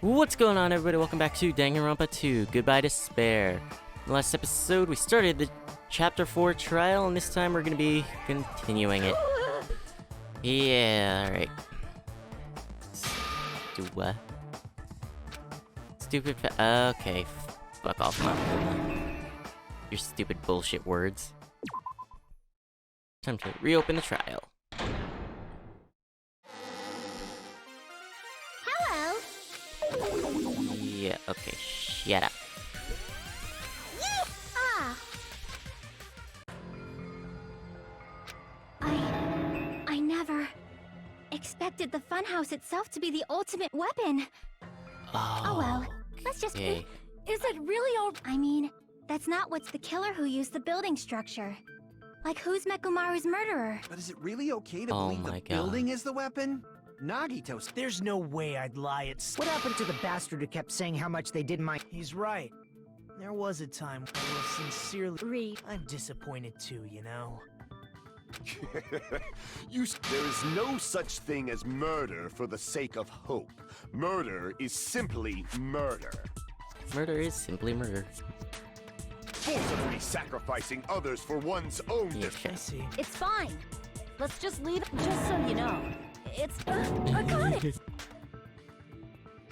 What's going on, everybody? Welcome back to Danganronpa 2, Goodbye Despair. In the last episode, we started the Chapter 4 trial, and this time we're gonna be continuing it. Yeah, alright. Do what? Stupid okay, fuck off, Mom. Your stupid bullshit words. Time to reopen the trial. Hello. Yeah, okay, shut up. I never expected the Funhouse itself to be the ultimate weapon. Oh well, let's just okay. Is it really old? I mean, that's not what's the killer who used the building structure. Like, who's Mekumaru's murderer? But is it really okay to Oh believe my the God. building is the weapon? Nagito's. There's no way I'd lie. What happened to the bastard who kept saying how much they didn't mind? He's right. There was a time when I was sincerely... I'm disappointed too, you know? There is no such thing as murder for the sake of hope. Murder is simply murder. Murder is simply murder. Forcibly sacrificing others for one's own Yeah, defense. I see. It's fine. Let's just leave it. Just so you know, it's I got it.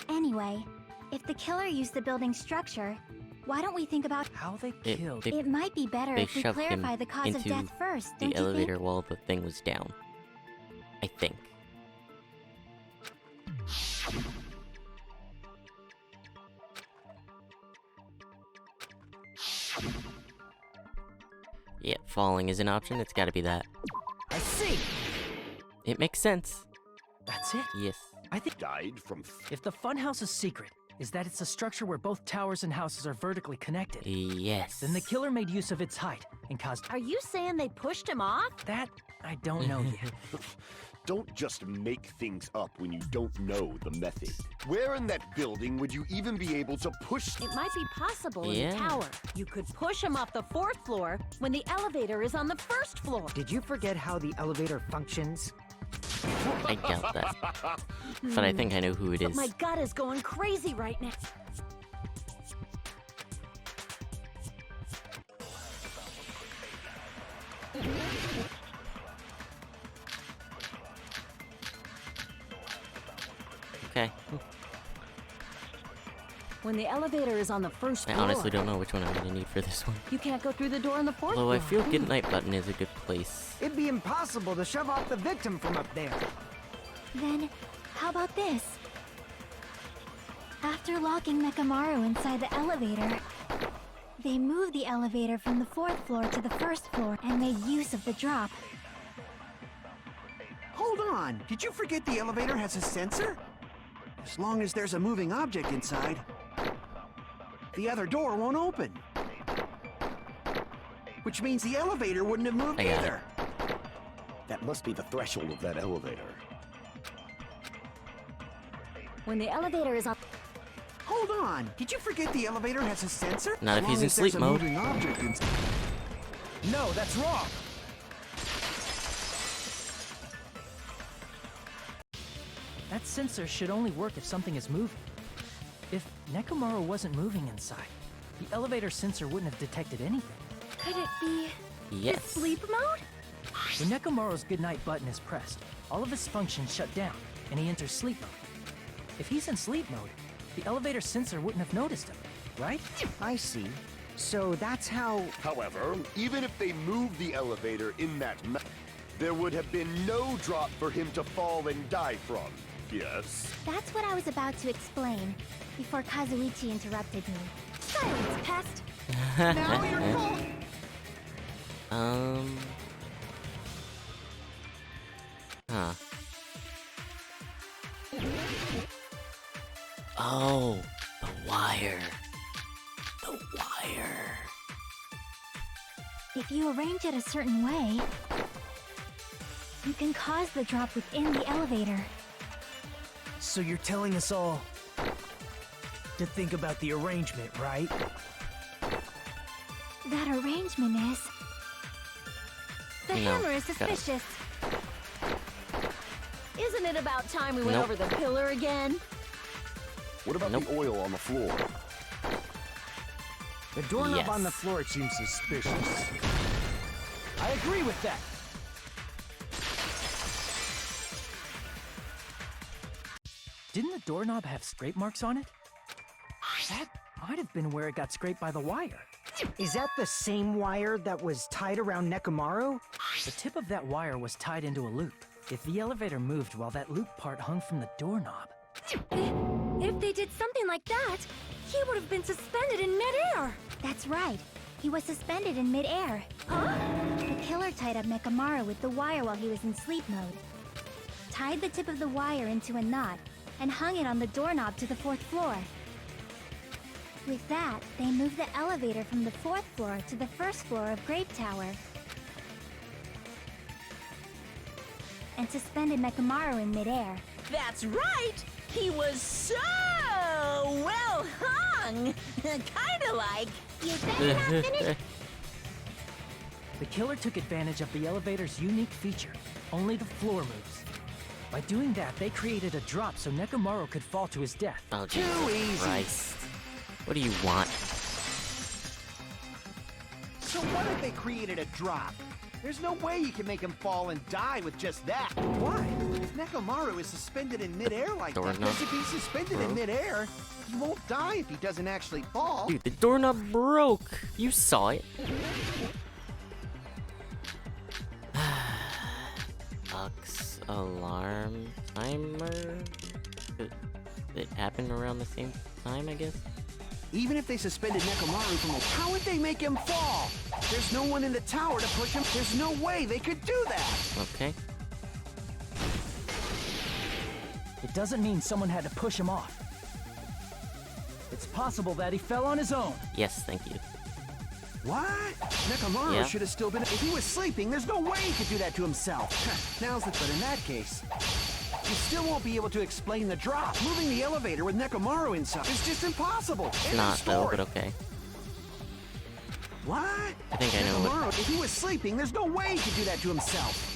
Anyway, if the killer used the building structure, why don't we think about How they killed... they- it? Might be better they if we shoved him clarify the cause of into death first. The Don't you elevator think? while the thing was down. I think. Yeah, falling is an option. It's gotta be that. I see! It makes sense. That's it. Yes. I think Died from if the Funhouse's secret is that it's a structure where both towers and houses are vertically connected, Yes. then the killer made use of its height and caused... Are you saying they pushed him off? That, I don't know yet. Don't just make things up when you don't know the method. Where in that building would you even be able to push? It might be possible in Yeah. the tower. You could push him off the 4th floor when the elevator is on the 1st floor. Did you forget how the elevator functions? I doubt that. But I think I know who it But is. my gut is going crazy right now. Okay. When the elevator is on the 1st I floor, honestly don't know which one I'm gonna need for this one. you can't go through the door on the 4th Although I floor. feel Goodnight Button is a good place. It'd be impossible to shove off the victim from up there. Then, how about this? After locking Mekumaru inside the elevator, they moved the elevator from the 4th floor to the 1st floor and made use of the drop. Hold on. Did you forget the elevator has a sensor? As long as there's a moving object inside, the other door won't open. Which means the elevator wouldn't have moved I got it. either. That must be the threshold of that elevator. When the elevator is on... Hold on. Did you forget the elevator has a sensor? Not As if he's long in as there's sleep a mode. moving object inside. No, that's wrong! That sensor should only work if something is moving. If Nekomaru wasn't moving inside, the elevator sensor wouldn't have detected anything. Could it be Yes. sleep mode? When Nekomaru's goodnight button is pressed, all of his functions shut down, and he enters sleep mode. If he's in sleep mode, the elevator sensor wouldn't have noticed him, right? I see. So that's how... However, even if they moved the elevator in that there would have been no drop for him to fall and die from. Yes. That's what I was about to explain before Kazuichi interrupted me. Silence, pest! Now you're full! Huh. Oh, the wire. The wire. If you arrange it a certain way, you can cause the drop within the elevator. So you're telling us all to think about the arrangement, right? That arrangement is... The No, hammer is go. suspicious. Isn't it about time we went Nope. over the pillar again? What about Nope. the oil on the floor? The doorknob on the Yes. floor seems suspicious. I agree with that. Didn't the doorknob have scrape marks on it? That might have been where it got scraped by the wire. Is that the same wire that was tied around Nekomaru? The tip of that wire was tied into a loop. If the elevator moved while that loop part hung from the doorknob, If they did something like that, he would have been suspended in midair. That's right. He was suspended in midair. Huh? The killer tied up Nekomaru with the wire while he was in sleep mode. Tied the tip of the wire into a knot and hung it on the doorknob to the 4th floor. With that, they moved the elevator from the 4th floor to the 1st floor of Grape Tower. And suspended Nekomaru in midair. That's right! He was so well hung! Kinda like. You better not finish. the killer took advantage of the elevator's unique feature. Only the floor moves. By doing that, they created a drop so Nekomaru could fall to his death. Oh, Jesus Christ. What do you want? So what if they created a drop? There's no way you can make him fall and die with just that. Why? If Nekomaru is suspended in midair like that, Doorknob. because if he's suspended in midair, he won't die if he doesn't actually fall. Dude, the doorknob broke. You saw it. Lux alarm timer. It happened around the same time, I guess. Even if they suspended Nekomaru from the... How would they make him fall? There's no one in the tower to push him. There's no way they could do that. Okay. It doesn't mean someone had to push him off. It's possible that he fell on his own. Yes, thank you. What? Nekomaru Yeah. should have still been... If he was sleeping, there's no way he could do that to himself. Now's the... But in that case, you still won't be able to explain the drop. Moving the elevator with Nekomaru inside is just impossible. End of Not though, story. but okay. What? I think I know what. Nekomaru, if he was sleeping, there's no way he could do that to himself.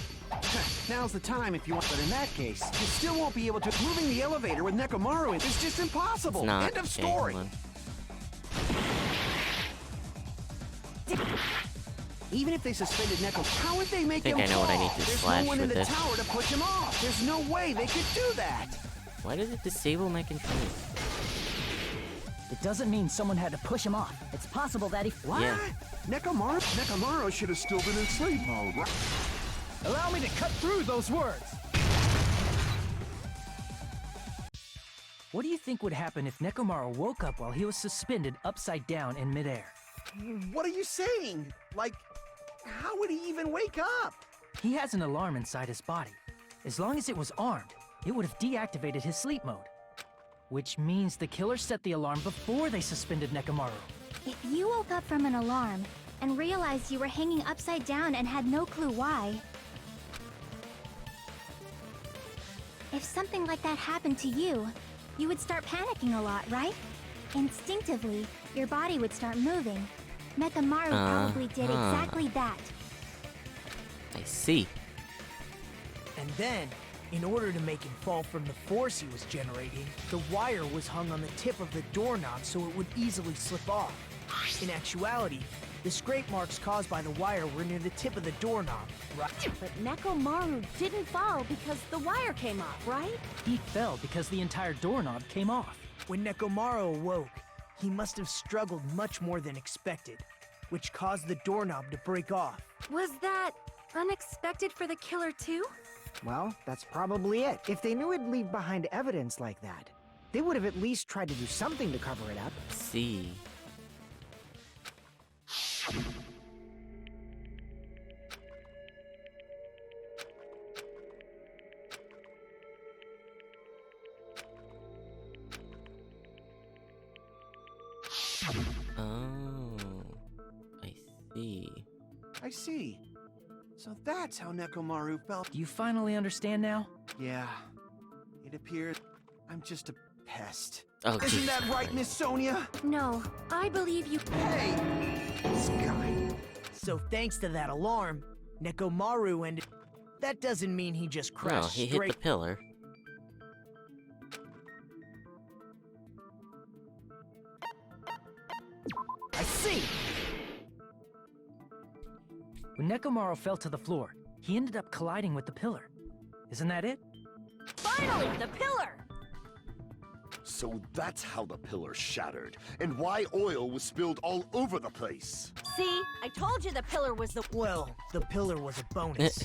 Now's the time if you want, but in that case, you still won't be able to. Moving the elevator with Nekomaru in is just impossible. It's not. End of Okay, story. hold on. Even if they suspended Nekomaru, how would they make Think him I know fall? what I need to There's slash no one in with the this. tower to push him off. There's no way they could do that. Why does it disable my controls? It doesn't mean someone had to push him off. It's possible that he... What? Yeah. Nekomaru should have still been in sleep mode. Right? Allow me to cut through those words. What do you think would happen if Nekomaru woke up while he was suspended upside down in midair? What are you saying? Like, how would he even wake up? He has an alarm inside his body. As long as it was armed, it would have deactivated his sleep mode. Which means the killer set the alarm before they suspended Nekomaru. If you woke up from an alarm and realized you were hanging upside down and had no clue why... If something like that happened to you, you would start panicking a lot, right? Instinctively, your body would start moving. Nekomaru probably did exactly that. I see. And then, in order to make him fall from the force he was generating, the wire was hung on the tip of the doorknob so it would easily slip off. In actuality, the scrape marks caused by the wire were near the tip of the doorknob, right? But Nekomaru didn't fall because the wire came off, right? He fell because the entire doorknob came off. When Nekomaru awoke, he must have struggled much more than expected, which caused the doorknob to break off. Was that unexpected for the killer too? Well, that's probably it. If they knew it'd leave behind evidence like that, they would have at least tried to do something to cover it up. See. Oh, I see. I see. So that's how Nekomaru felt. Do you finally understand now? Yeah. It appears I'm just a pest. Oh, Isn't Jesus that right, Christ. Miss Sonia? No, I believe you... Hey! This guy. So thanks to that alarm, Nekomaru ended... That doesn't mean he just No, crashed he hit straight... the pillar. see. When Nekomaru fell to the floor, he ended up colliding with the pillar. Isn't that it? Finally, the pillar! So that's how the pillar shattered, and why oil was spilled all over the place. See, I told you the pillar was the... Well, the pillar was a bonus.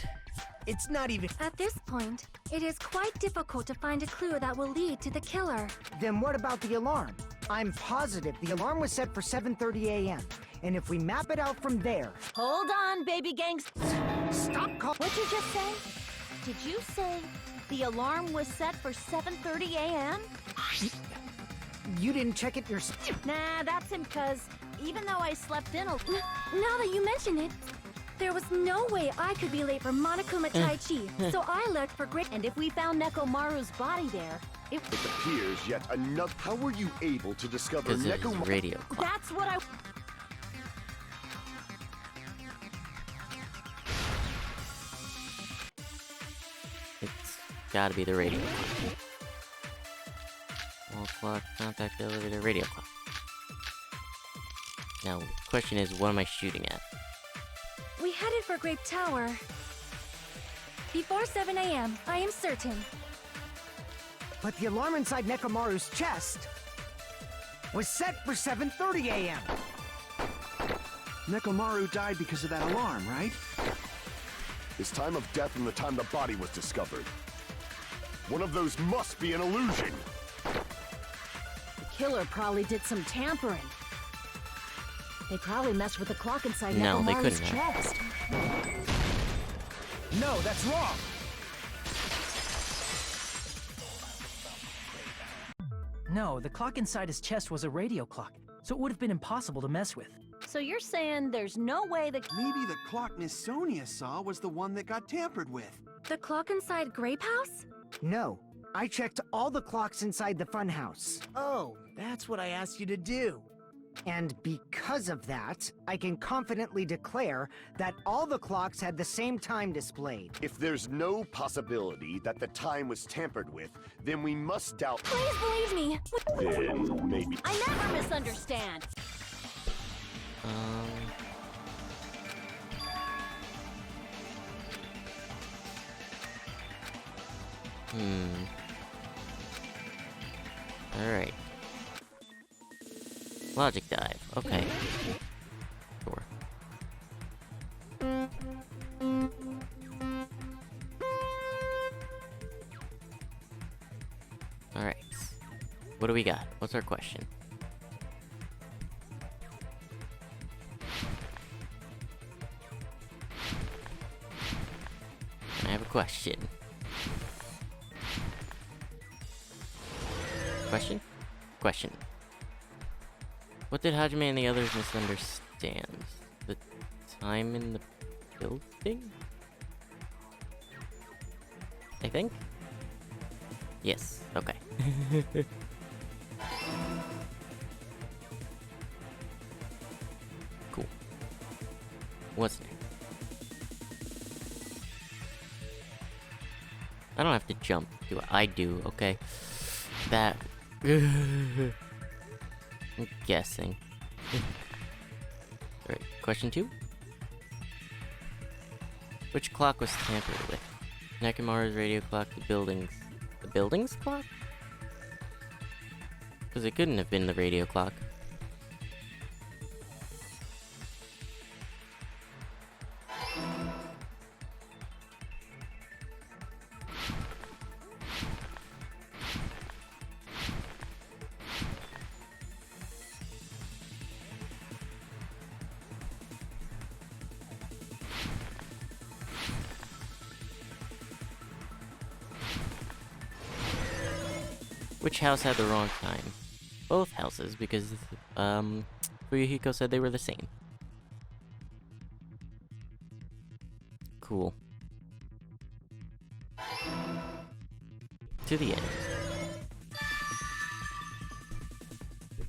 It's not even... At this point, it is quite difficult to find a clue that will lead to the killer. Then what about the alarm? I'm positive the alarm was set for 7:30 a.m. And if we map it out from there... Hold on, baby gangs. Stop call... What'd you just say? Did you say the alarm was set for 7:30 a.m.? You didn't check it yourself. Nah, that's him, cuz even though I slept in a... Now that you mention it, there was no way I could be late for Monokuma Tai Chi, so I left for great... And if we found Nekomaru's body there, It appears yet another... How were you able to discover Because it was Nekomaru? radio clock. That's what I... It's gotta be the radio clock. Wall clock, contact elevator, radio clock. Now, the question is, what am I shooting at? We headed for Grape Tower. Before 7 a.m., I am certain. But the alarm inside Nekomaru's chest was set for 7:30 a.m. Nekomaru died because of that alarm, right? His time of death and the time the body was discovered. One of those must be an illusion. The killer probably did some tampering. They probably messed with the clock inside No, they Nekomaru's couldn't have. chest. No, that's wrong. No, the clock inside his chest was a radio clock, so it would have been impossible to mess with. So you're saying there's no way the... Maybe the clock Miss Sonia saw was the one that got tampered with. The clock inside Grape House? No, I checked all the clocks inside the funhouse. Oh, that's what I asked you to do. And because of that, I can confidently declare that all the clocks had the same time displayed. If there's no possibility that the time was tampered with, then we must doubt... Please believe me. Then maybe... I never misunderstand. Alright. Logic dive. Okay. Sure. Alright. What do we got? What's our question? I have a question. Question? Question. What did Hajime and the others misunderstand? The time in the building? I think? Yes, okay. Cool. What's next? I don't have to jump, do I? I do, okay. That... I'm guessing. Alright, question 2. Which clock was tampered with? Nekomaru's radio clock, the building's clock? Because it couldn't have been the radio clock. Which house had the wrong time? Both houses, because, Fuyuhiko said they were the same. Cool. To the end.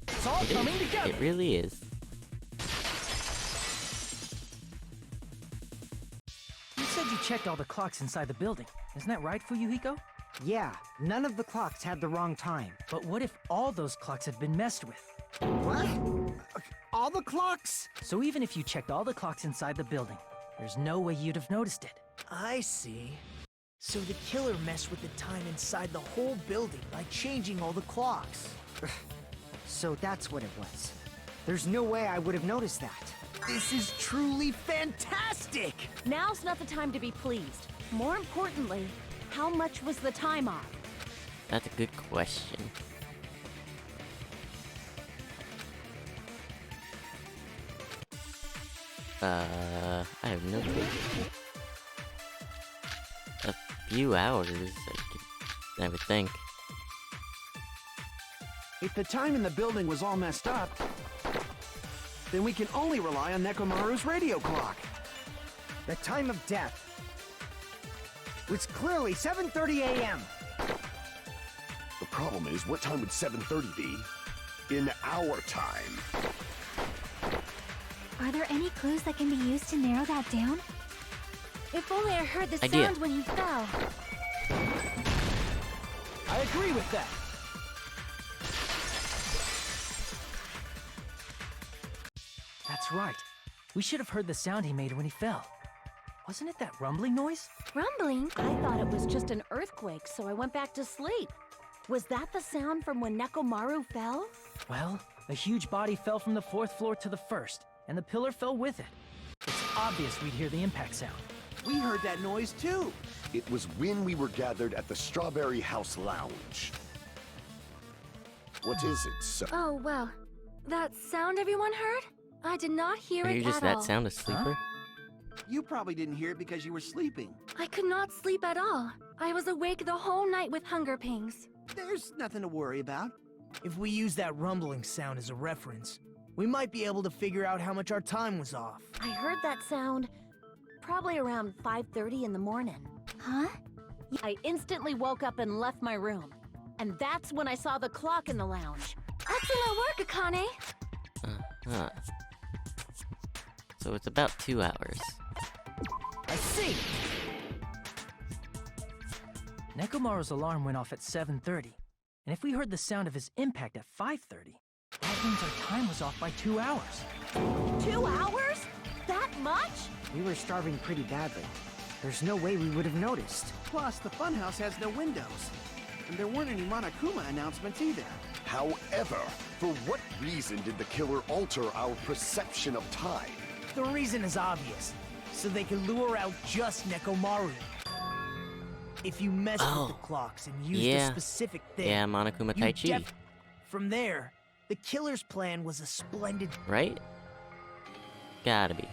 It's all coming together. It really is. You said you checked all the clocks inside the building. Isn't that right, Fuyuhiko? Yeah, none of the clocks had the wrong time. But what if all those clocks had been messed with? What? all the clocks? So even if you checked all the clocks inside the building, there's no way you'd have noticed it. I see. So the killer messed with the time inside the whole building by changing all the clocks. So that's what it was. There's no way I would have noticed that. This is truly fantastic! Now's not the time to be pleased. More importantly, how much was the time off? That's a good question. I have no clue. A few hours, I would think. If the time in the building was all messed up, then we can only rely on Nekomaru's radio clock. The time of death was clearly 7:30 a.m. The problem is, what time would 7:30 be in our time? Are there any clues that can be used to narrow that down? If only I heard the Idea. sound when he fell. I agree with that. That's right. We should have heard the sound he made when he fell. Wasn't it that rumbling noise? Rumbling? I thought it was just an earthquake, so I went back to sleep. Was that the sound from when Nekomaru fell? Well, a huge body fell from the 4th floor to the 1st, and the pillar fell with it. It's obvious we'd hear the impact sound. We heard that noise too. It was when we were gathered at the Strawberry House Lounge. What is it, sir? Oh, well. That sound everyone heard? I did not hear Are it you just at that all. sound a sleeper? You probably didn't hear it because you were sleeping. I could not sleep at all. I was awake the whole night with hunger pangs. There's nothing to worry about. If we use that rumbling sound as a reference, we might be able to figure out how much our time was off. I heard that sound probably around 5:30 in the morning. Huh? I instantly woke up and left my room. And that's when I saw the clock in the lounge. Excellent work, Akane! Huh. So it's about 2 hours. I see! Nekomaru's alarm went off at 7:30, and if we heard the sound of his impact at 5:30, that means our time was off by 2 hours. 2 hours? That much? We were starving pretty badly. There's no way we would have noticed. Plus, the Funhouse has no windows. And there weren't any Monokuma announcements either. However, for what reason did the killer alter our perception of time? The reason is obvious. So they can lure out just Nekomaru. If you mess with the clocks and use Yeah. the specific thing, Yeah, Monokuma you Tai Chi, From there, the killer's plan was a splendid... right? Gotta be.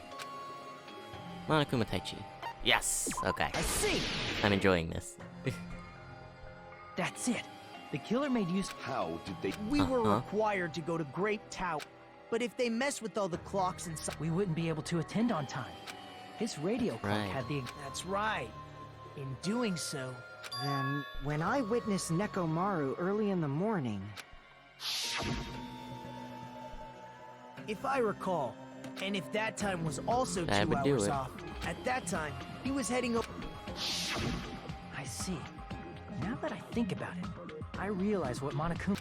Monokuma Tai Chi. Yes! Okay. I see! I'm enjoying this. That's it. The killer made use. How did they... We were required to go to Great Tower. But if they mess with all the clocks inside... We wouldn't be able to attend on time. His radio clock Right. had the. That's right. In doing so, Then, when I witnessed Nekomaru early in the morning, if I recall, and if that time was also That 2 would do hours it. off, at that time, he was heading over... I see. Now that I think about it, I realize what Monokuma.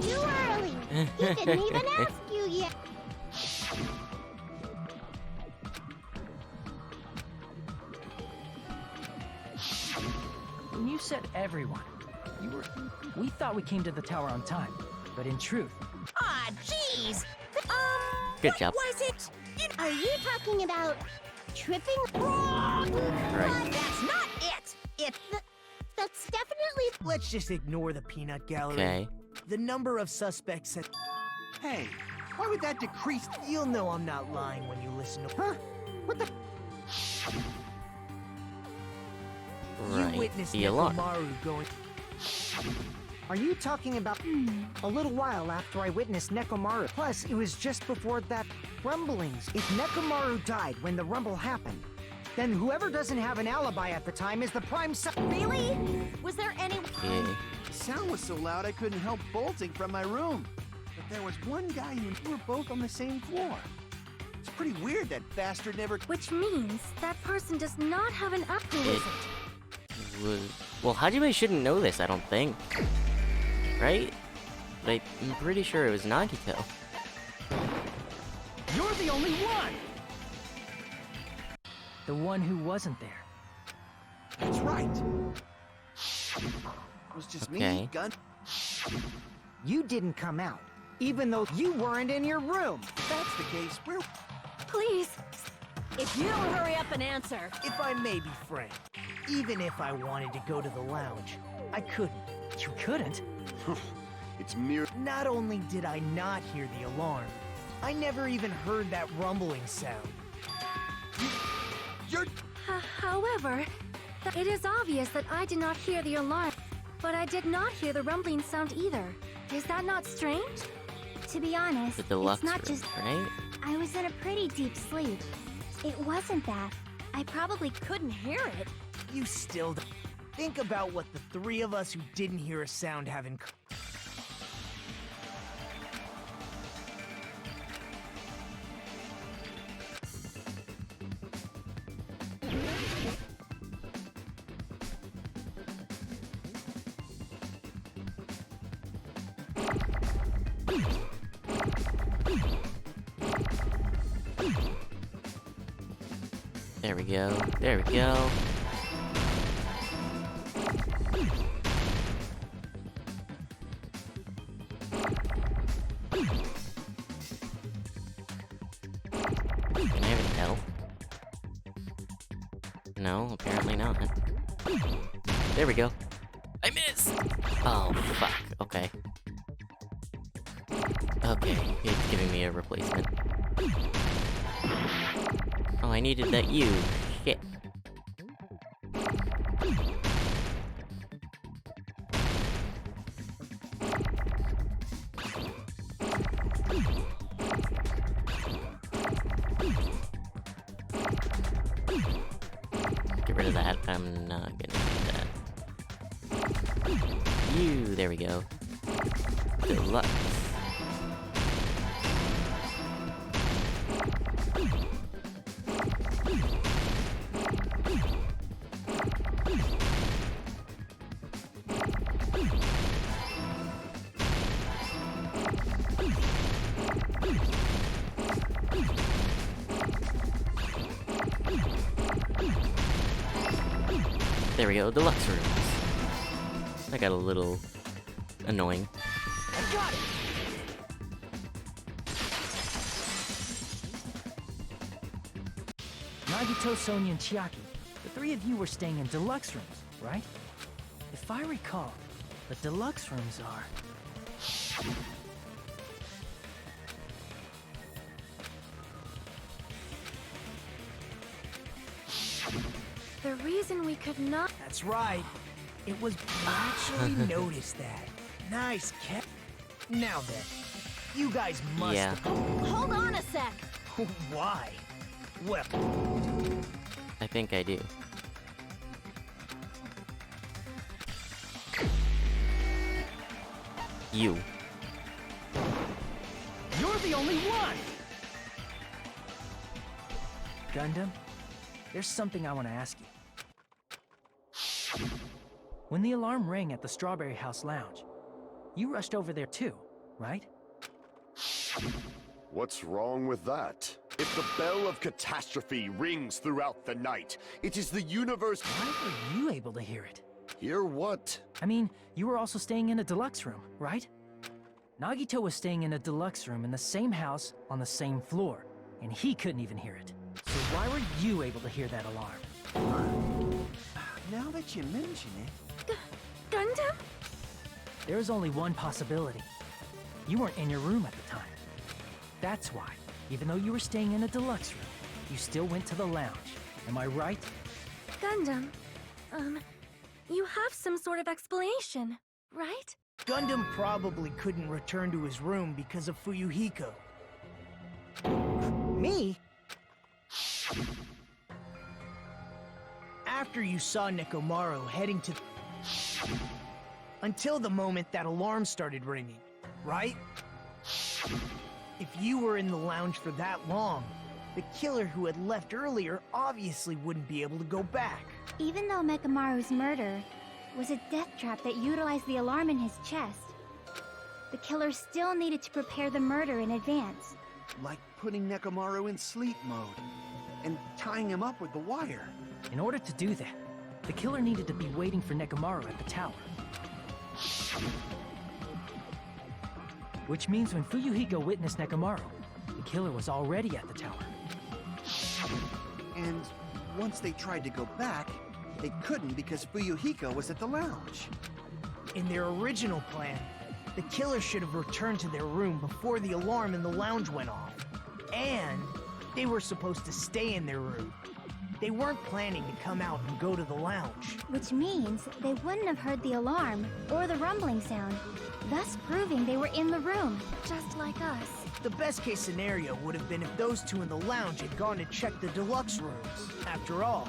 Too early! He didn't even ask you yet! When you said everyone, we thought we came to the tower on time, but in truth, Aw, jeez! Good job. Was it? Are you talking about tripping? Right. That's not it! That's definitely... Let's just ignore the peanut gallery. Okay. The number of suspects that... Hey, why would that decrease? You'll know I'm not lying when you listen to... huh? What the? You Right. witnessed The alarm. Nekomaru going... Are you talking about a little while after I witnessed Nekomaru? Plus, it was just before that rumblings. If Nekomaru died when the rumble happened, then whoever doesn't have an alibi at the time is the prime Really? Was there any... Yeah. The sound was so loud I couldn't help bolting from my room. But there was one guy who we were both on the same floor. It's pretty weird that bastard never... Which means that person does not have an app. Who is it? Was... Well, Hajime shouldn't know this, I don't think. Right? But I'm pretty sure it was Nagito. the only one! The one who wasn't there. That's right. It was just Okay. me, Gun. You didn't come out, even though you weren't in your room. If that's the case, we're... Please. If you don't hurry up and answer. If I may be frank, even if I wanted to go to the lounge, I couldn't. You couldn't? It's mere. Not only did I not hear the alarm, I never even heard that rumbling sound. You're. However, it is obvious that I did not hear the alarm, but I did not hear the rumbling sound either. Is that not strange? To be honest, The deluxe it's not room, just... right? I was in a pretty deep sleep. It wasn't that. I probably Couldn't hear it. You still don't. Think about what the three of us who didn't hear a sound have in common. There we go. There we go. Can I have an L? No, apparently not. There we go. I missed! Oh, fuck. Okay. Okay, it's giving me a replacement. Oh, I needed that U. Shit. Get rid of that. I'm not gonna do that. U, there we go. Deluxe. There we go, deluxe rooms. That got a little annoying. I got it! Nagito, Sonia, and Chiaki, the three of you were staying in deluxe rooms, right? If I recall, the deluxe rooms are... The reason we could not... That's right. It was actually noticed that. Nice cat. Now then, you guys must. Yeah. Hold on a sec. Why? Well, I think I do. You. You're the only one! Gundam, there's something I want to ask you. When the alarm rang at the Strawberry House Lounge, you rushed over there too, right? What's wrong with that? If the bell of catastrophe rings throughout the night, it is the universe. Why were you able to hear it? Hear what? I mean, you were also staying in a deluxe room, right? Nagito was staying in a deluxe room in the same house on the same floor, and he couldn't even hear it. So why were you able to hear that alarm? Now that you mention it... Gundam? There is only one possibility. You weren't in your room at the time. That's why, even though you were staying in a deluxe room, you still went to the lounge. Am I right? Gundam, you have some sort of explanation, right? Gundam probably couldn't return to his room because of Fuyuhiko. Me? After you saw Nekomaru heading to... Until the moment that alarm started ringing, right? If you were in the lounge for that long, the killer who had left earlier obviously wouldn't be able to go back. Even though Mekamaru's murder was a death trap that utilized the alarm in his chest, the killer still needed to prepare the murder in advance. Like putting Nekomaru in sleep mode and tying him up with the wire. In order to do that, the killer needed to be waiting for Nekomaru at the tower. Which means when Fuyuhiko witnessed Nekomaru, the killer was already at the tower. And once they tried to go back, they couldn't because Fuyuhiko was at the lounge. In their original plan, the killer should have returned to their room before the alarm in the lounge went off. And they were supposed to stay in their room. They weren't planning to come out and go to the lounge. Which means they wouldn't have heard the alarm or the rumbling sound, thus proving they were in the room, just like us. The best case scenario would have been if those two in the lounge had gone to check the deluxe rooms. After all,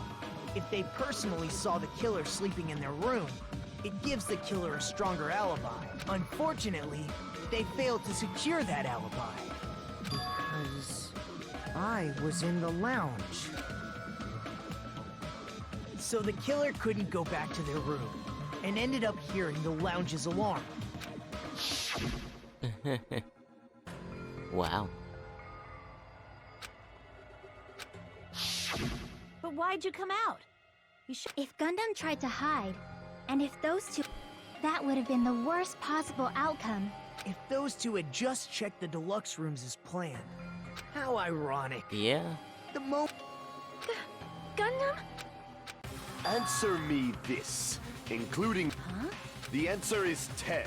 if they personally saw the killer sleeping in their room, it gives the killer a stronger alibi. Unfortunately, they failed to secure that alibi. Because I was in the lounge. So the killer couldn't go back to their room, and ended up hearing the lounge's alarm. Wow. But why'd you come out? You should. If Gundam tried to hide, and if those two... That would have been the worst possible outcome. If those two had just checked the deluxe rooms as planned. How ironic. Yeah. The mo- Gundam? Answer me this, including... Huh? The answer is 10.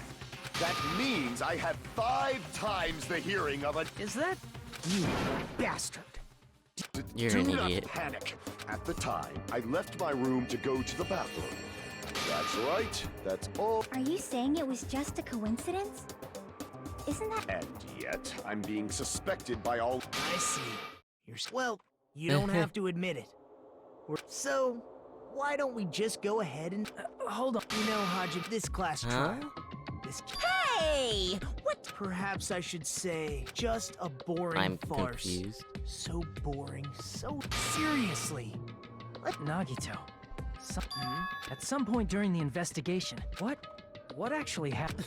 That means I had 5 times the hearing of a... Is that you, bastard? You're Do an not idiot. panic. At the time, I left my room to go to the bathroom. That's right. That's all. Are you saying it was just a coincidence? Isn't that... And yet, I'm being suspected by all... I see. Well, you don't have to admit it. So, why don't we just go ahead and... hold on. You know, Haji, this class Huh? trial. This... Hey! What? Perhaps I should say, just a boring I'm farce. confused. So boring, so... Seriously. Nagito. At some point during the investigation, what actually happened?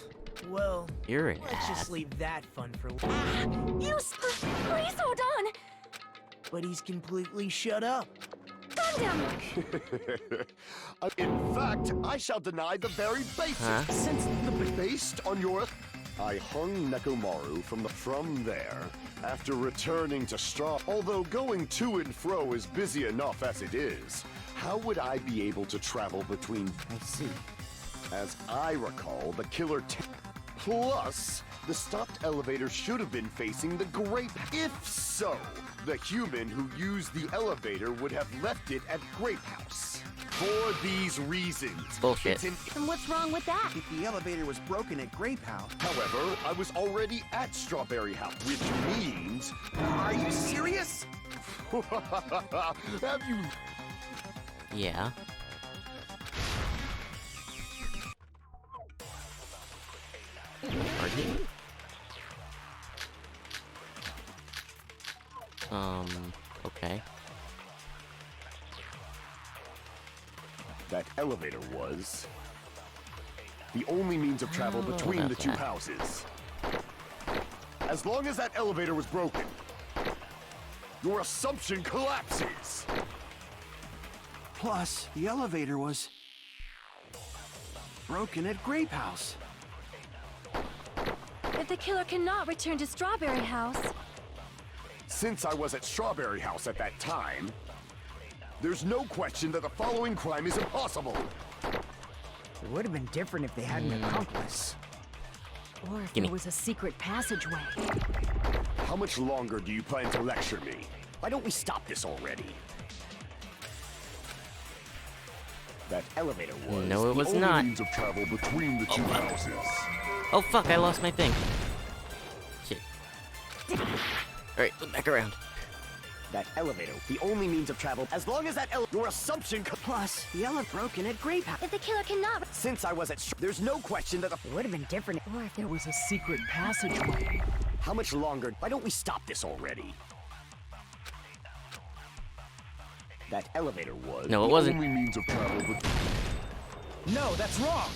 Well, You're an let's just ass. leave that fun for later. Please hold on! But he's completely shut up. Gundam! In fact, I shall deny the very basis. Huh? Since based on your... I hung Nekomaru from there after returning to Straw. Although going to and fro is busy enough as it is, how would I be able to travel between... I see. As I recall, the killer... Plus, the stopped elevator should have been facing the Grape... If so, the human who used the elevator would have left it at Grape House. For these reasons... Bullshit. it's in- And what's wrong with that? If the elevator was broken at Grape House... However, I was already at Strawberry House, which means... Are you serious? Have you... Yeah. Pardon? Okay. That elevator was... the only means of travel I don't know between about the two that. houses. As long as that elevator was broken, your assumption collapses. Plus, the elevator was... broken at Grape House. If the killer cannot return to Strawberry House... Since I was at Strawberry House at that time, there's no question that the following crime is impossible. It would have been different if they had an accomplice. Or if Gimme. there was a secret passageway. How much longer do you plan to lecture me? Why don't we stop this already? That elevator was No, it the was only not. means of travel between the two houses. Oh fuck, I lost my thing. Shit. Alright, look back around. That elevator, the only means of travel, as long as that your assumption Plus, the elevator broken at Grape House. If the killer cannot... Since I was at there's no question that the It would have been different. Or if there was a secret passageway. How much longer? Why don't we stop this already? That elevator was No, it the wasn't. only means of travel No, that's wrong!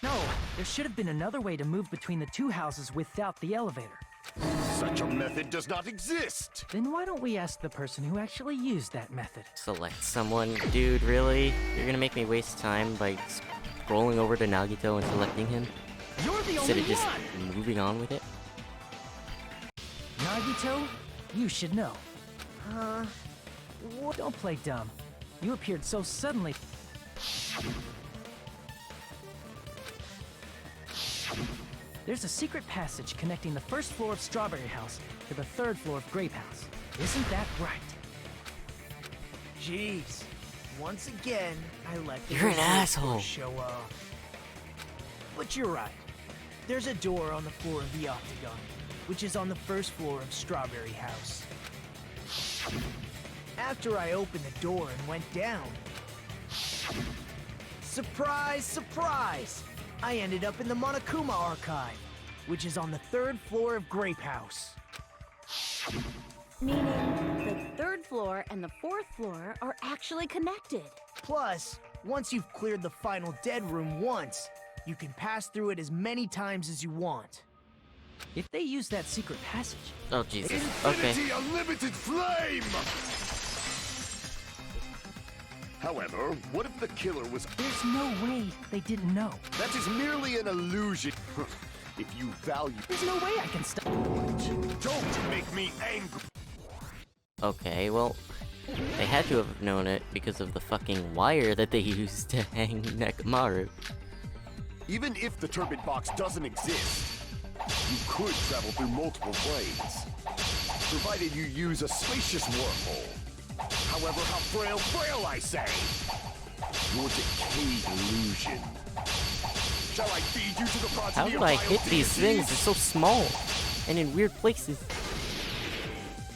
No, There should have been another way to move between the two houses without the elevator. Such a method does not exist! Then why don't we ask the person who actually used that method? Select someone. Dude, really? You're gonna make me waste time by scrolling over to Nagito and selecting him? You're the Instead only of just one! moving on with it? Nagito, you should know. Don't play dumb. You appeared so suddenly. There's a secret passage connecting the first floor of Strawberry House to the third floor of Grape House. Isn't that right? Jeez. Once again, I let the You're an resort asshole. show off. But you're right. There's a door on the floor of the Octagon, which is on the first floor of Strawberry House. After I opened the door and went down, surprise, surprise! I ended up in the Monokuma Archive, which is on the third floor of Grape House. Meaning, the third floor and the fourth floor are actually connected. Plus, once you've cleared the final dead room once, you can pass through it as many times as you want. If they use that secret passage, Oh, Jesus. Okay. Infinity Unlimited Flame! However, what if the killer was... there's no way they didn't know. That is merely an illusion. If you value... There's no way I can stop. Don't make me angry! Okay, well, they had to have known it because of the fucking wire that they used to hang Nekomaru. Even if the turbid box doesn't exist, you could travel through multiple planes, provided you use a spacious wormhole. However, how frail I say! Your decayed illusion. Shall I feed you to the progeny How of would I vile hit these things? deities? They're so small and in weird places.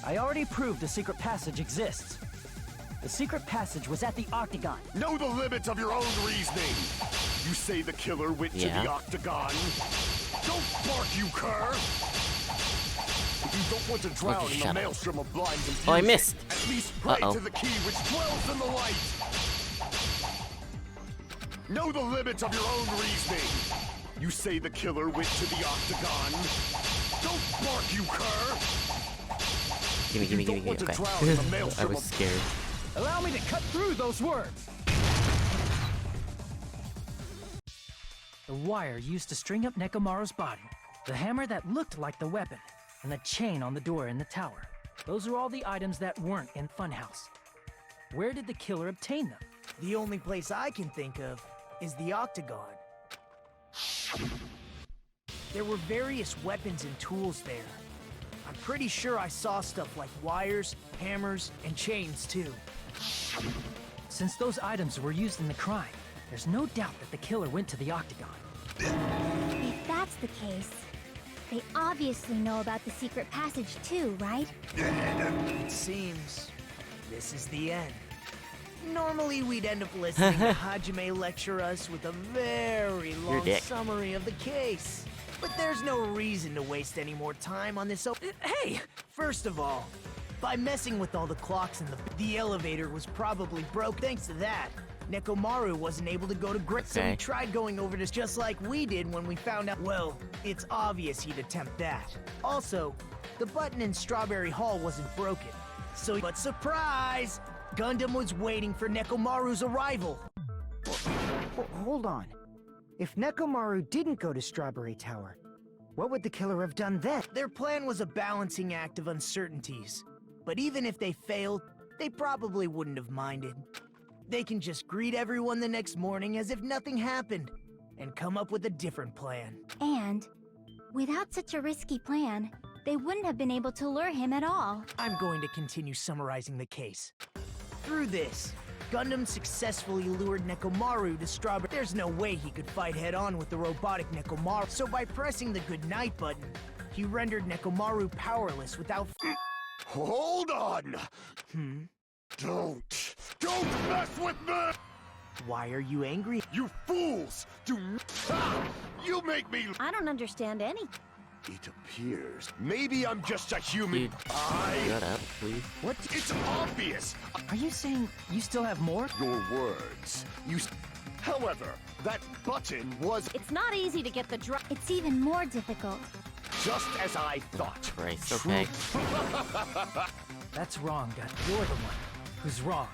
I already proved the secret passage exists. The secret passage was at the Octagon. Know the limits of your own reasoning! You say the killer went to Yeah. the Octagon? Don't bark, you cur! If you don't want to drown in the shut up. maelstrom of blind confusion, Oh, I missed. at least pray Uh-oh. to the key which dwells in the light! Know the limits of your own reasoning! You say the killer went to the Octagon? Don't bark, you cur! Gimme. don't want to Okay. drown in the I maelstrom was of- scared. Allow me to cut through those words! The wire used to string up Nekomaru's body, the hammer that looked like the weapon, and the chain on the door in the tower. Those are all the items that weren't in Funhouse. Where did the killer obtain them? The only place I can think of is the Octagon. There were various weapons and tools there. I'm pretty sure I saw stuff like wires, hammers, and chains too. Since those items were used in the crime, there's no doubt that the killer went to the Octagon. If that's the case, they obviously know about the secret passage too, right? It seems this is the end. Normally we'd end up listening to Hajime lecture us with a very long dick. summary of the case. But there's no reason to waste any more time on this. Hey! First of all, by messing with all the clocks in the elevator was probably broke. Thanks to that, Nekomaru wasn't able to go to Grit, so Okay. he tried going over this just like we did when we found out. Well, it's obvious he'd attempt that. Also, the button in Strawberry Hall wasn't broken. So, but surprise! Gundam was waiting for Nekomaru's arrival. Hold on. If Nekomaru didn't go to Strawberry Tower, what would the killer have done then? Their plan was a balancing act of uncertainties. But even if they failed, they probably wouldn't have minded. They can just greet everyone the next morning as if nothing happened, and come up with a different plan. And without such a risky plan, they wouldn't have been able to lure him at all. I'm going to continue summarizing the case. Through this, Gundam successfully lured Nekomaru to Strawberry. There's no way he could fight head-on with the robotic Nekomaru, so by pressing the goodnight button, he rendered Nekomaru powerless without... Hold on! Don't mess with me! Why are you angry? You fools! You make me... I don't understand any. It appears. Maybe I'm just a human. Dude, shut up, please. It's obvious! Are you saying you still have more? Your words. However, that button was It's not easy to get the drop. It's even more difficult. just as I thought. Christ, okay. That's wrong, Gun. You're the one who's wrong.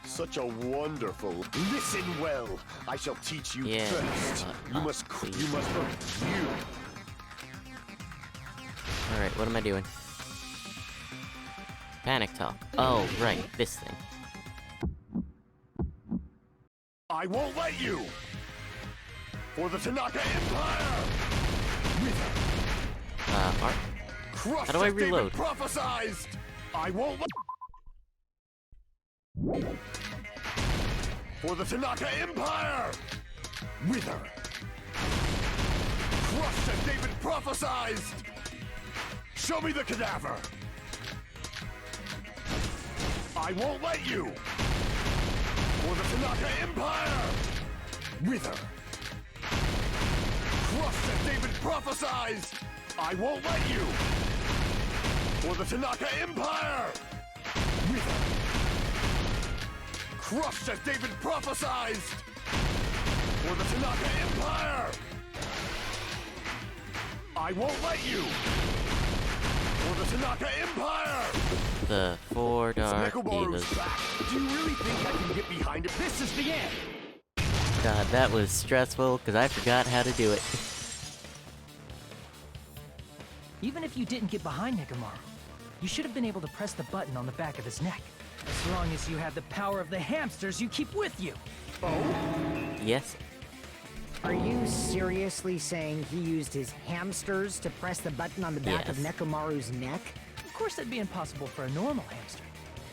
Such a wonderful. Listen well. I shall teach you Yeah, first. shut You up, must. please. You must. You. Alright, what am I doing? Panic talk. Oh, right, this thing. I won't let you. For the Tanaka Empire. Art? Crushed How do I as David reload? Prophesized. I won't let. For the Tanaka Empire. Wither. Crushed as David prophesized. Show me the cadaver. I won't let you. For the Tanaka Empire. Wither. Crushed as David prophesized. I won't let you. For the Tanaka Empire. Wither. Crushed as David prophesized. For the Tanaka Empire. I won't let you. For the Tanaka Empire. The four dark Nekomaru's divas. back. Do you really think I can get behind it? This is the end. God, that was stressful, because I forgot how to do it. Even if you didn't get behind Nekomaru, you should have been able to press the button on the back of his neck. As long as you had the power of the hamsters you keep with you. Yes? Are you seriously saying he used his hamsters to press the button on the back of Yes. Nekomaru's neck? Of course, that'd be impossible for a normal hamster.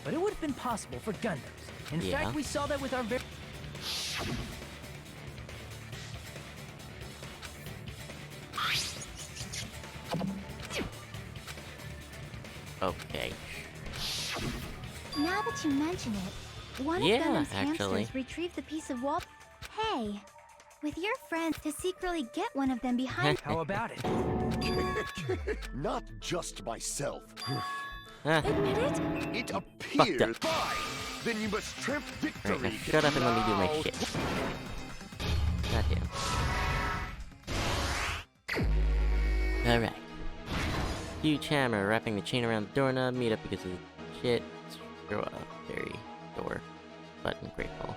But it would have been possible for Gundams. In Yeah. fact, we saw that with our very... Okay. Now that you mention it, one Yeah, of Gundam's actually. hamsters retrieved the piece of wall. Hey, with your friends to secretly get one of them behind. How about it? Not just myself. Huh. Admit it? It appears. up. Fine. Then you must triumph victory. Alright, now shut up and let me do my Now. shit. Goddamn. Alright. Huge hammer wrapping the chain around the doorknob, meet up because of the shit. Throw a berry door. Button, great ball.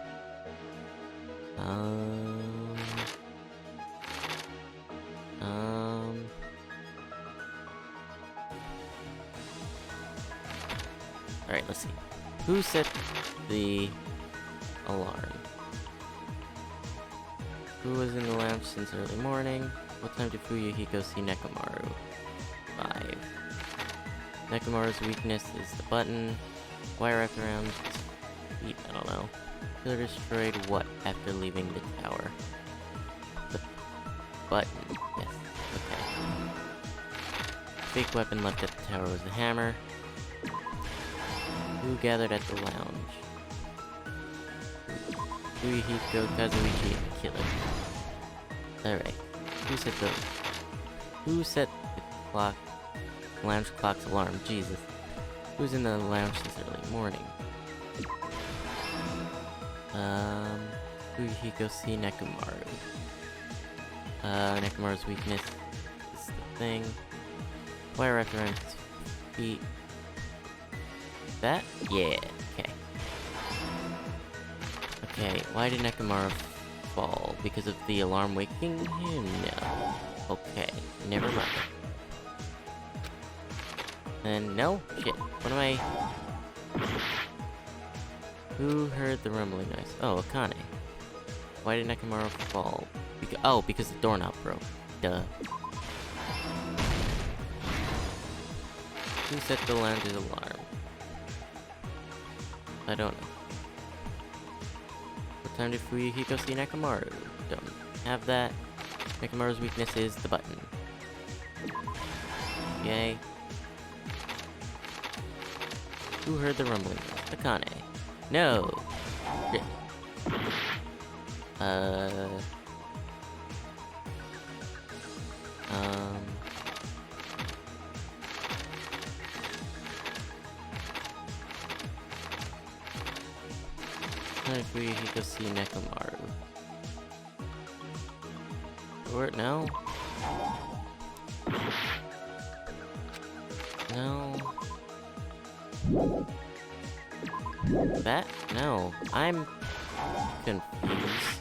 Alright, let's see. Who set the alarm? Who was in the lounge since early morning? What time did Fuyuhiko see Nekomaru? 5. Nekomaru's weakness is the button. Wire wrapped around his feet, I don't know. Killer destroyed what after leaving the tower? The button, yes, okay. Fake weapon left at the tower was the hammer. Who gathered at the lounge? Fuyuhiko, Kazuichi, and Killer. Alright. Who set the clock? Lounge clock's alarm, Jesus. Who's in the lounge since early morning? Fuyuhiko see Nekomaru. Nekomaru's weakness is the thing. Wire wrapped around his feet. That? Yeah, okay. Okay, why did Nekomaru fall? Because of the alarm waking him? No. Okay, never mind. And no? Shit. What am I... Who heard the rumbling noise? Oh, Akane. Why did Nekomaru fall? Because the doorknob broke. Duh. Who set the lounge's alarm? I don't know. What time did Fuyuhiko see Nekomaru? Don't have that. Nekomaru's weakness is the button. Yay. Who heard the rumbling? Akane. No! Shit. Fuyuhiko see Nekomaru? Or no? No. That? No. I'm confused.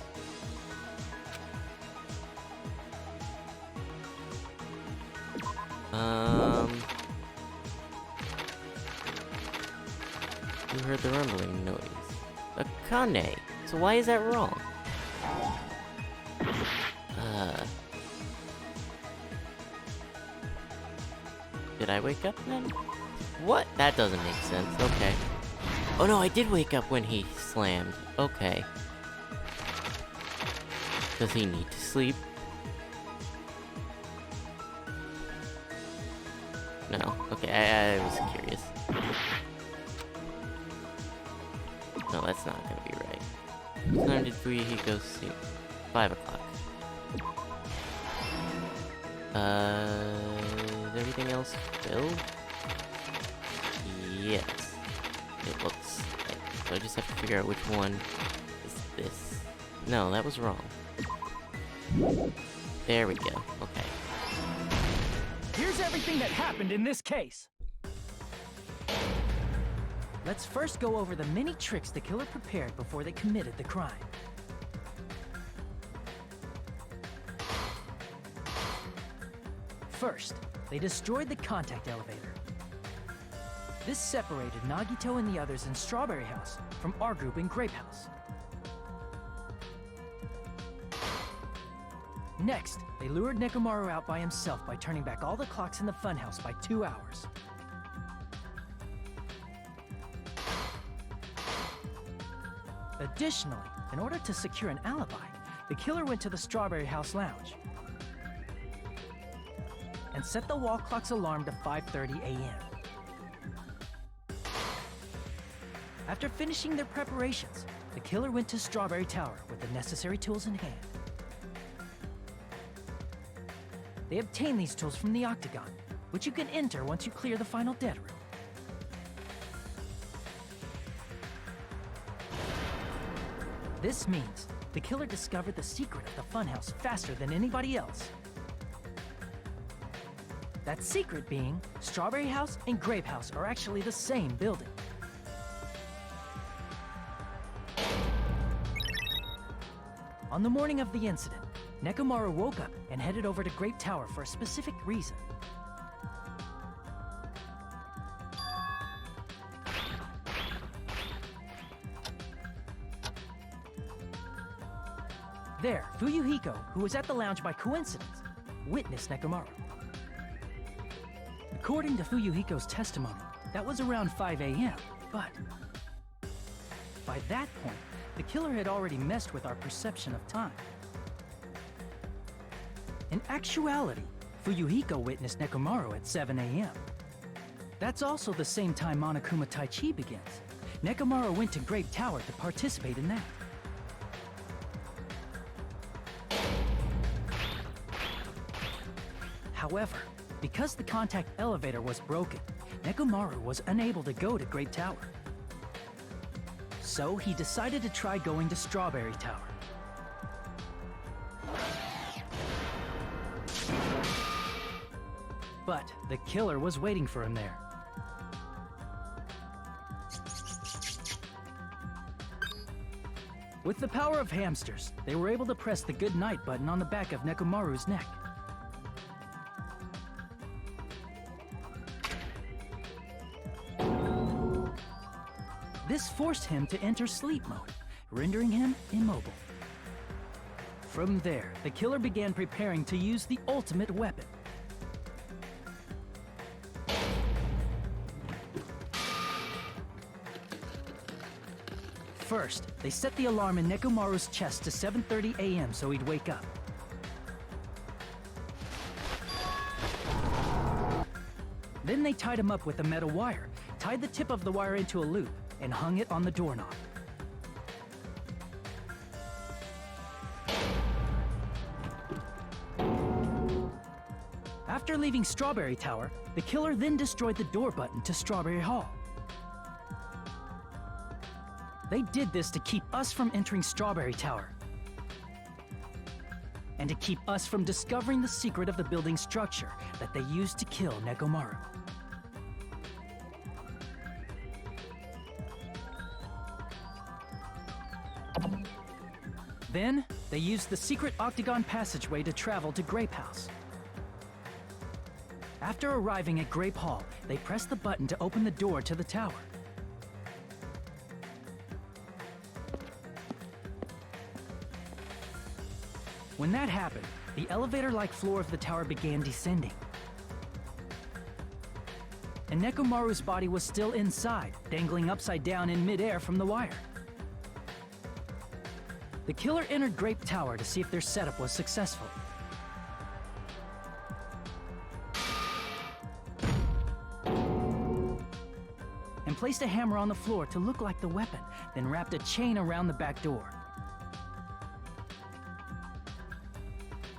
You heard the rumbling noise. Akane! So why is that wrong? Did I wake up then? What? That doesn't make sense. Okay. Oh no, I did wake up when he slammed. Okay. Does he need to sleep? No. Okay, I was curious. No, that's not gonna be right. What time did Fuyuhiko sleep? 5 o'clock. Is everything else filled? Yes. It looks like. So I just have to figure out which one is this. No, that was wrong. There we go. Okay. Here's everything that happened in this case. Let's first go over the many tricks the killer prepared before they committed the crime. First, they destroyed the contact elevator. This separated Nagito and the others in Strawberry House from our group in Grape House. Next, they lured Nekomaru out by himself by turning back all the clocks in the Funhouse by 2 hours. Additionally, in order to secure an alibi, the killer went to the Strawberry House lounge and set the wall clock's alarm to 5:30 a.m. After finishing their preparations, the killer went to Strawberry Tower with the necessary tools in hand. They obtained these tools from the Octagon, which you can enter once you clear the final dead room. This means the killer discovered the secret of the Funhouse faster than anybody else. That secret being, Strawberry House and Grape House are actually the same building. On the morning of the incident, Nekomaru woke up and headed over to Grape Tower for a specific reason. There, Fuyuhiko, who was at the lounge by coincidence, witnessed Nekomaru. According to Fuyuhiko's testimony, that was around 5 a.m., but by that point, the killer had already messed with our perception of time. In actuality, Fuyuhiko witnessed Nekomaru at 7 a.m. That's also the same time Monokuma Taichi begins. Nekomaru went to Grape Tower to participate in that. However, because the contact elevator was broken, Nekomaru was unable to go to Grape Tower. So he decided to try going to Strawberry Tower. But the killer was waiting for him there. With the power of hamsters, they were able to press the good night button on the back of Nekomaru's neck. This forced him to enter sleep mode, rendering him immobile. From there, the killer began preparing to use the ultimate weapon. First, they set the alarm in Nekomaru's chest to 7:30 a.m. so he'd wake up. Then they tied him up with a metal wire, tied the tip of the wire into a loop, and hung it on the doorknob. After leaving Strawberry Tower, the killer then destroyed the door button to Strawberry Hall. They did this to keep us from entering Strawberry Tower. And to keep us from discovering the secret of the building's structure that they used to kill Nekomaru. Then, they used the secret octagon passageway to travel to Grape House. After arriving at Grape Hall, they pressed the button to open the door to the tower. When that happened, the elevator-like floor of the tower began descending. And Nekomaru's body was still inside, dangling upside down in midair from the wire. The killer entered Grape Tower to see if their setup was successful. And placed a hammer on the floor to look like the weapon, then wrapped a chain around the back door.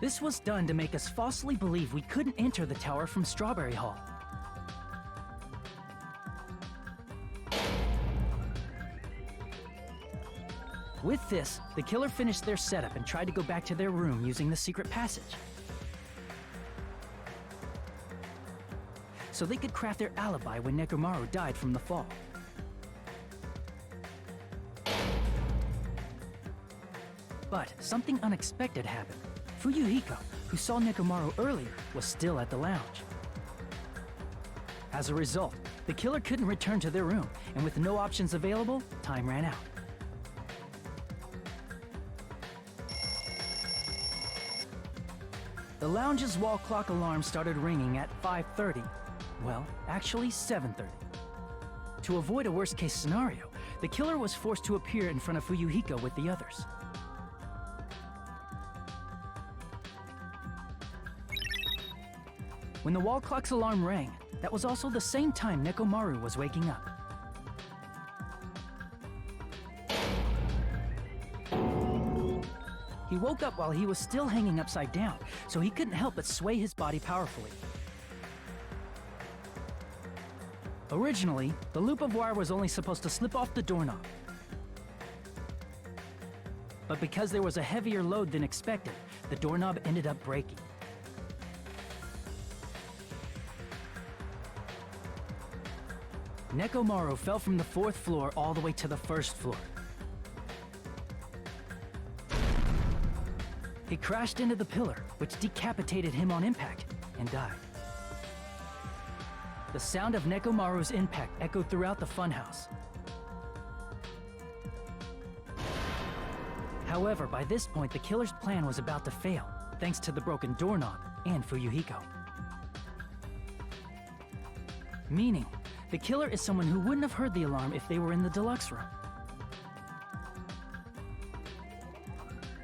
This was done to make us falsely believe we couldn't enter the tower from Strawberry Hall. With this, the killer finished their setup and tried to go back to their room using the secret passage. So they could craft their alibi when Nekomaru died from the fall. But something unexpected happened. Fuyuhiko, who saw Nekomaru earlier, was still at the lounge. As a result, the killer couldn't return to their room, and with no options available, time ran out. The lounge's wall clock alarm started ringing at 5:30. Well, actually 7:30. To avoid a worst-case scenario, the killer was forced to appear in front of Fuyuhiko with the others. When the wall clock's alarm rang, that was also the same time Nekomaru was waking up. He woke up while he was still hanging upside down, so he couldn't help but sway his body powerfully. Originally, the loop of wire was only supposed to slip off the doorknob. But because there was a heavier load than expected, the doorknob ended up breaking. Nekomaru fell from the 4th floor all the way to the 1st floor. He crashed into the pillar, which decapitated him on impact, and died. The sound of Nekomaru's impact echoed throughout the Funhouse. However, by this point, the killer's plan was about to fail, thanks to the broken doorknob and Fuyuhiko. Meaning, the killer is someone who wouldn't have heard the alarm if they were in the deluxe room.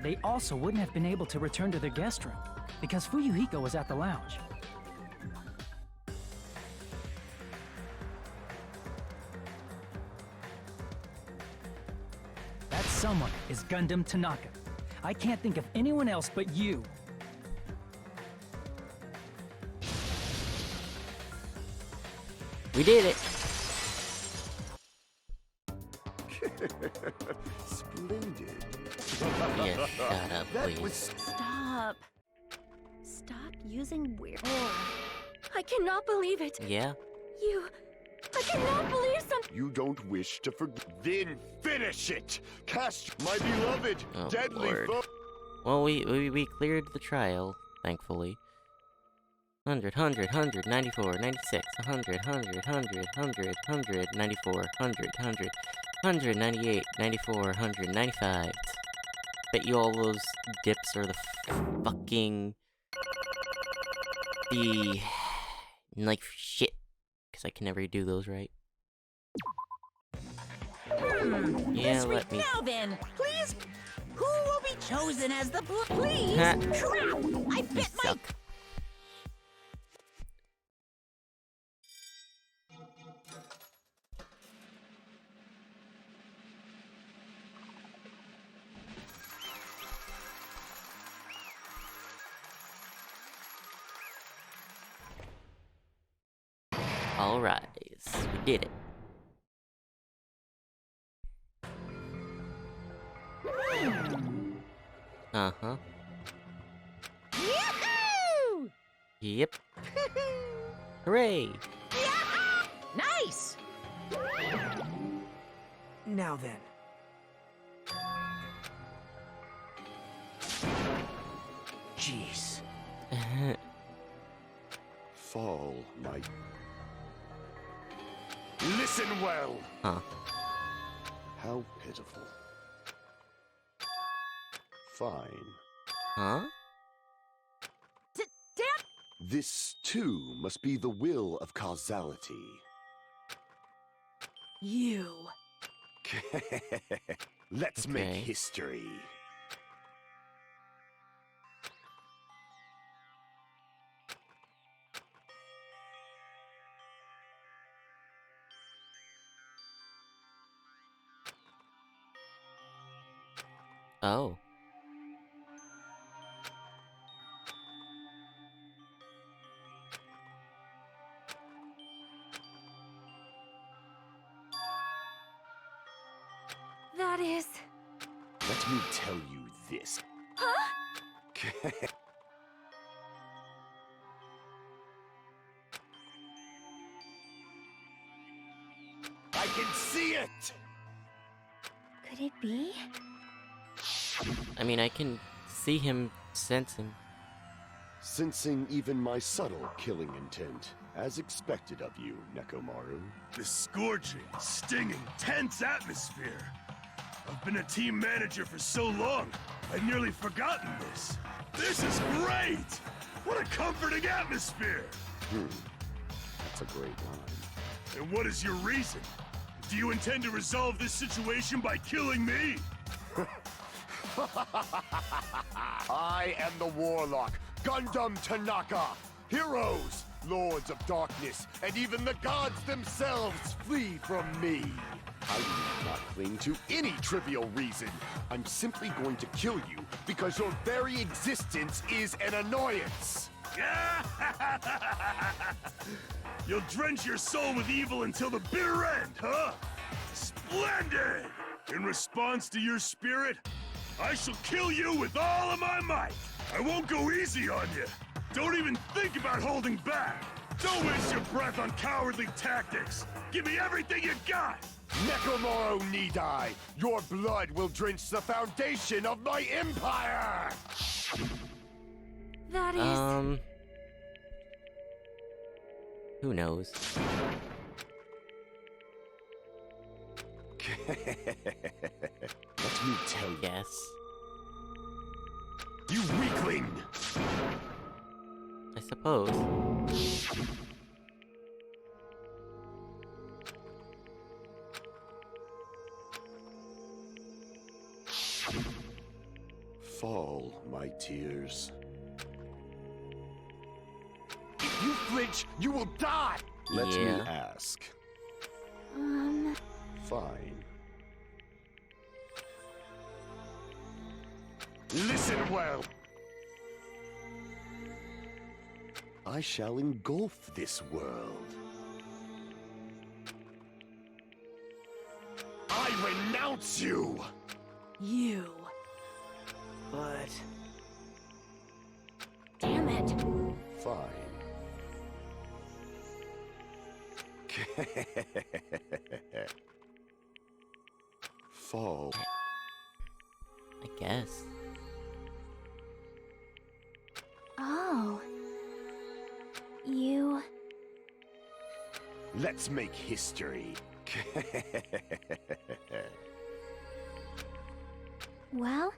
They also wouldn't have been able to return to their guest room, because Fuyuhiko was at the lounge. That someone is Gundam Tanaka. I can't think of anyone else but you. We did it! Splendid. Yeah, shut up, That please. was Stop. Stop using weird. I cannot believe it. Yeah? I cannot believe something. You don't wish to forget. Then finish it! Cast my beloved, Oh, deadly Lord. foe. Well, we cleared the trial, thankfully. 100, 100, 100, 94, 96, 100, 100, 100, 100, 100, 94, 100, 100, 198, 94, 195. Bet you all those dips are the fucking... the... knife shit. Because I can never do those right. Yeah, let me... Now then, please, who will be chosen as the please? Ha. Crap! I bit my... Suck. All rise. We did it. Uh-huh. Yahoo! Yep. Hooray! Nice! Now then. Jeez. Fall, my... Listen well! Huh. How pitiful. Fine. Huh? This, too, must be the will of causality. You. Let's make Okay. history. Oh. That is... Let me tell you this. Huh? I can see it! Could it be? I mean, I can see him sensing. Sensing even my subtle killing intent, as expected of you, Nekomaru. The scorching, stinging, tense atmosphere. I've been a team manager for so long, I'd nearly forgotten this. This is great! What a comforting atmosphere! That's a great line. And what is your reason? Do you intend to resolve this situation by killing me? I am the Warlock, Gundam Tanaka. Heroes, Lords of Darkness, and even the gods themselves flee from me. I do not cling to any trivial reason. I'm simply going to kill you because your very existence is an annoyance. You'll drench your soul with evil until the bitter end, huh? Splendid! In response to your spirit, I shall kill you with all of my might. I won't go easy on you. Don't even think about holding back. Don't waste your breath on cowardly tactics. Give me everything you got. Nekomaru Nidai, your blood will drench the foundation of my empire! That is... Who knows? Let me tell you. Yes. You weakling! I suppose. Fall, my tears. If you flinch, you will die! Let me Yeah. ask. Fine. Listen well! I shall engulf this world. I renounce you! You. But... Damn it. Fine. Fall. I guess. Oh. You... Let's make history. Well?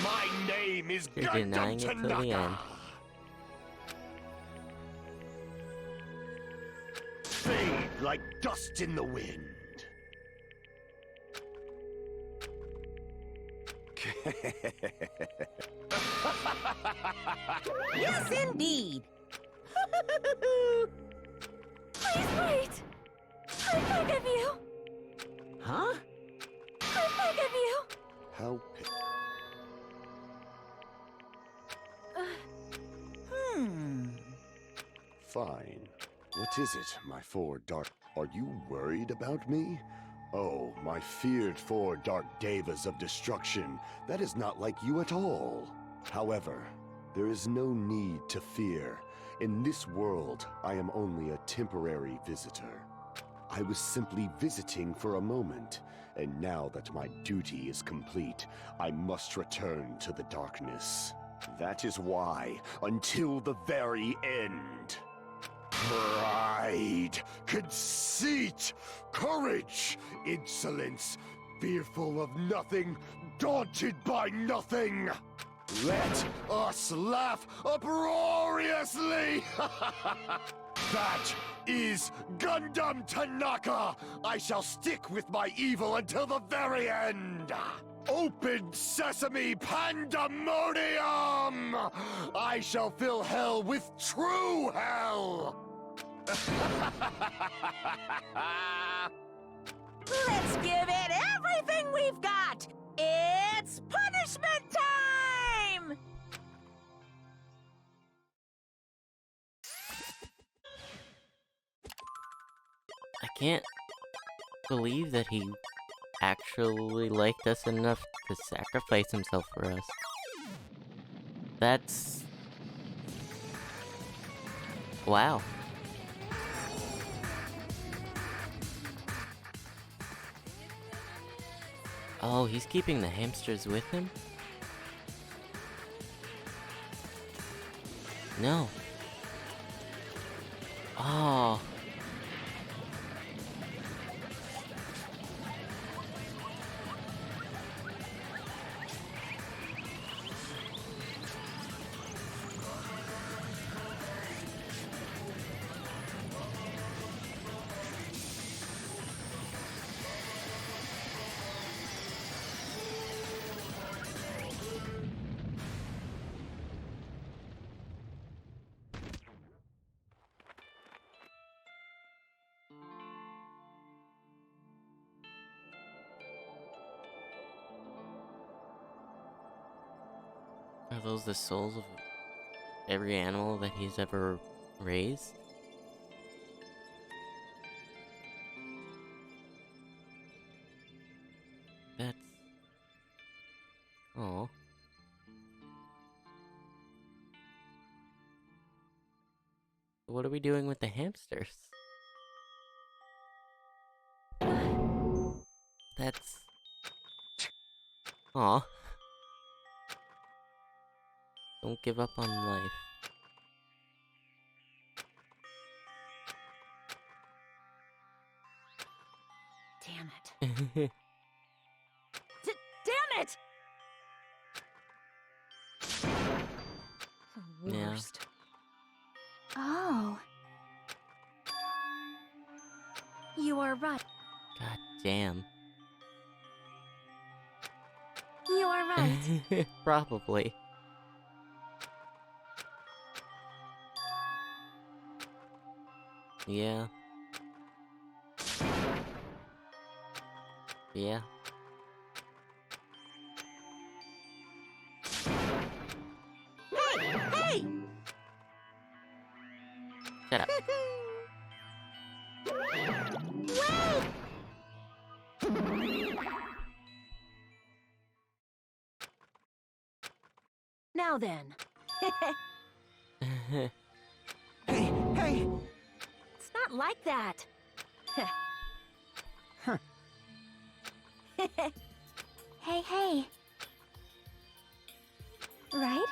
My name is You're Gundam denying it till the Tanaka. end. Fade like dust in the wind. Yes, indeed! Please wait! I beg of you! Huh? I beg of you! How Hmm. fine. What is it, my four dark... Are you worried about me? Oh, my feared four dark devas of destruction. That is not like you at all. However, there is no need to fear. In this world, I am only a temporary visitor. I was simply visiting for a moment, and now that my duty is complete, I must return to the darkness. That is why, until the very end. Pride, conceit, courage, insolence, fearful of nothing, daunted by nothing. Let us laugh uproariously! That is Gundam Tanaka! I shall stick with my evil until the very end! Open sesame pandemonium! I shall fill hell with true hell! Let's give it everything we've got! It's punishment time! I can't believe that he actually liked us enough to sacrifice himself for us. That's... wow. Oh, he's keeping the hamsters with him? No. Oh. Are those the souls of every animal that he's ever raised? That's... oh. What are we doing with the hamsters? That's... aw. Don't give up on life. Damn it. Damn it! The Yeah. worst. Oh. You are right. God damn. You are right. Probably. Yeah. Yeah. Hey! Shut up. Now then, Hey, hey! it's not like that. Hey, hey. Right?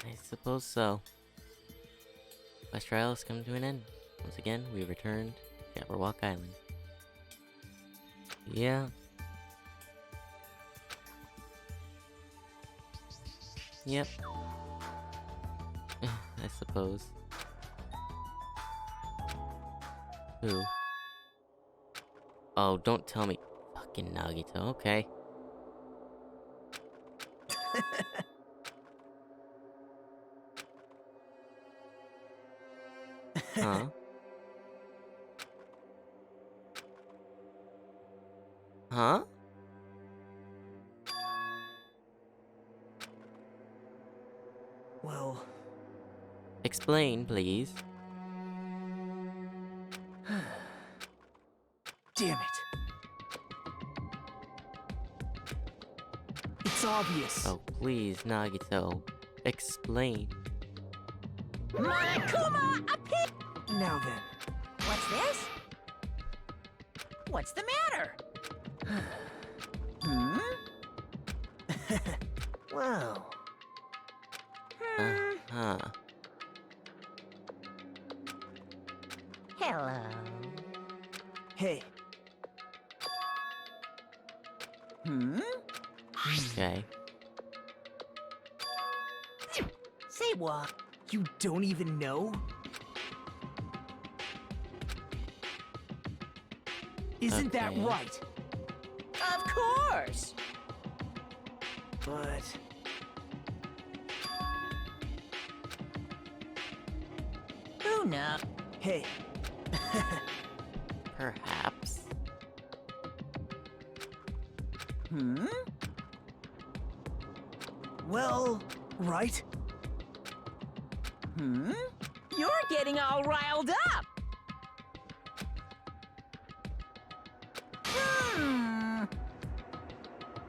I suppose so. Quest trial has come to an end. Once again, we returned to Jabberwock Island. Yeah. Yep. I suppose. Who? Oh, don't tell me. Fucking Nagito, okay. Huh? Huh? Well, Explain, please. Damn it. It's obvious. Oh, please, Nagito. Explain. Monokuma, a pig! Now then. What's this? What's the matter? Hmm? Well. Uh-huh. Hello. Hey. Hmm? Okay. Say what? You don't even know? Isn't that Okay. right? Of course! But... Who knows? Hey. Perhaps. Hmm? Well, right? Hmm? You're getting all riled up! Hmm.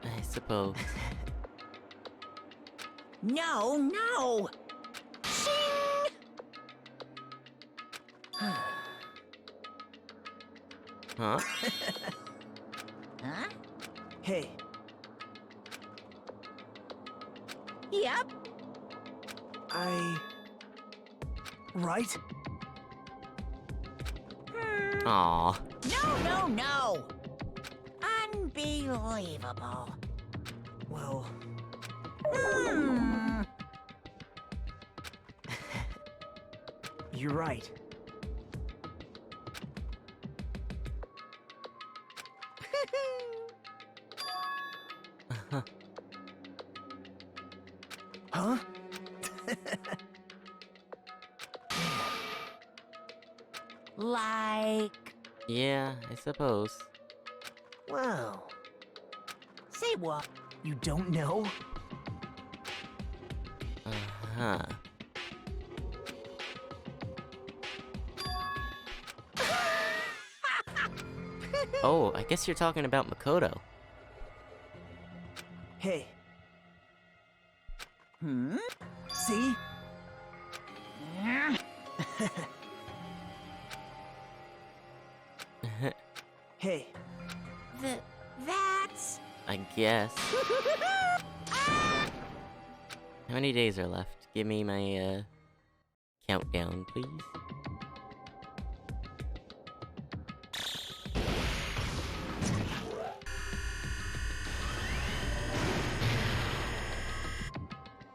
I suppose. No, no! Shing! Huh? Huh? Hey. Yep. Right? Aw. No, no, no! Unbelievable. Well... Hmm. You're right. Huh? Like... Yeah, I suppose. Well... Say what? You don't know? Uh-huh. Oh, I guess you're talking about Makoto. Hey. Hmm? See? Hey. That's... I guess. How many days are left? Give me my, countdown, please.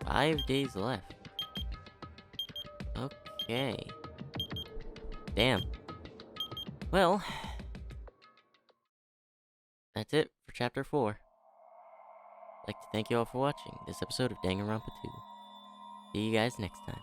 Five days left. Okay. Damn. Well, that's it for Chapter 4. I'd like to thank you all for watching this episode of Danganronpa 2. See you guys next time.